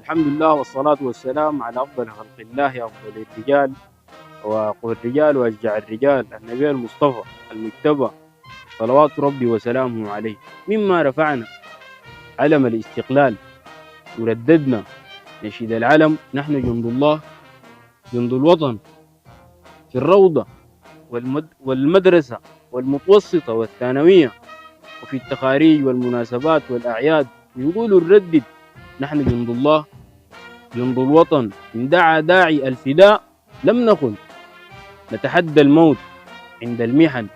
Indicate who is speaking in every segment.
Speaker 1: الحمد لله والصلاة والسلام على أفضل خلق الله أفضل الرجال وأقوى الرجال وأشجع الرجال النبي المصطفى المجتبى صلوات ربي وسلامه عليه. مما رفعنا علم الاستقلال ورددنا نشيد العلم نحن جند الله جند الوطن في الروضة والمدرسة والمتوسطة والثانوية وفي التخاريج والمناسبات والأعياد يقولوا نردد نحن جند الله جند الوطن إن دعا داعي الفداء لم نكن نتحدى الموت عند المحن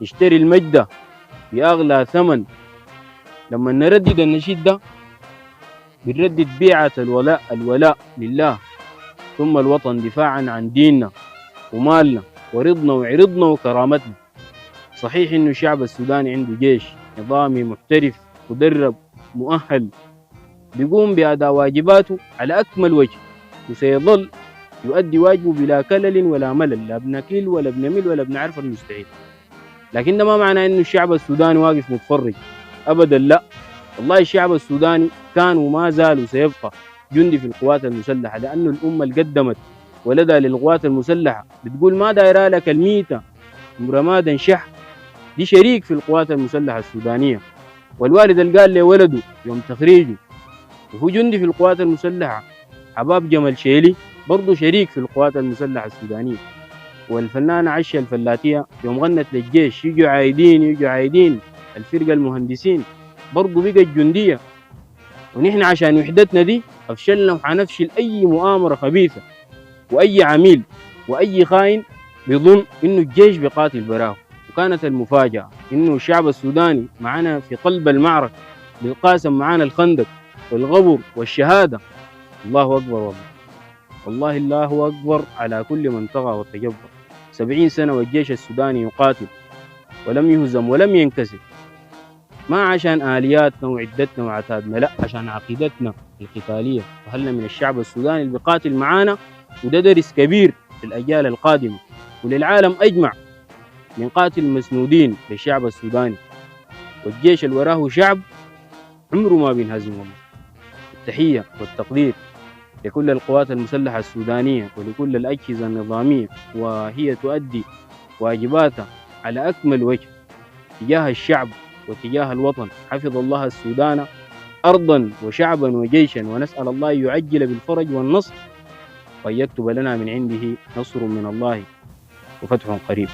Speaker 1: نشتري المجد بأغلى ثمن. لما نردد النشيد ده بنردد بيعة الولاء لله ثم الوطن دفاعا عن ديننا ومالنا ورضنا وعرضنا وكرامتنا. صحيح إنه الشعب السوداني عنده جيش نظامي محترف مدرب مؤهل بيقوم بأداء واجباته على أكمل وجه وسيظل يؤدي واجبه بلا كلل ولا ملل، لا بنكيل ولا بنمل ولا بنعرف المستحيل. لكن ده ما معناه إنه الشعب السوداني واقف متفرج أبدا، لا والله الشعب السوداني كان وما زال وسيبقى جندي في القوات المسلحة، لأنه الأمة اللي قدمت ولدها للقوات المسلحة بتقول ما دايرة لك الميتة رمادا شح، دي شريك في القوات المسلحة السودانية. والوالد اللي قال لولده يوم تخريجه وهو جندي في القوات المسلحة حباب جمل شيلي برضه شريك في القوات المسلحة السودانية. والفنانة عشة الفلاتية يوم غنت للجيش يجوا عايدين الفرقة المهندسين برضه بقت جندية. ونحن عشان وحدتنا دي أفشلنا وحنفشل أي مؤامرة خبيثة وأي عميل وأي خاين بيظن إنه الجيش بيقاتل براه. وكانت المفاجأة إنه الشعب السوداني معنا في قلب المعركة بيقاسم معنا الخندق والغبر والشهادة. الله أكبر والله الله أكبر على كل من طغى وتجبر. 70 سنة والجيش السوداني يقاتل ولم يهزم ولم ينكسر، ما عشان آلياتنا وعدتنا وعتادنا، لا عشان عقيدتنا القتالية. وهلنا من الشعب السوداني اللي بيقاتل معانا، وده درس كبير للأجيال القادمة وللعالم أجمع. بنقاتل مسنودين للشعب السوداني، والجيش اللي وراه شعب عمره ما بينهزم. والله التحية والتقدير لكل القوات المسلحة السودانية ولكل الأجهزة النظامية، وهي تؤدي واجباتها على أكمل وجه تجاه الشعب وتجاه الوطن. حفظ الله السودان أرضا وشعبا وجيشا، ونسأل الله يعجل بالفرج والنصر وأن يكتب لنا من عنده نصر من الله وفتح قريب.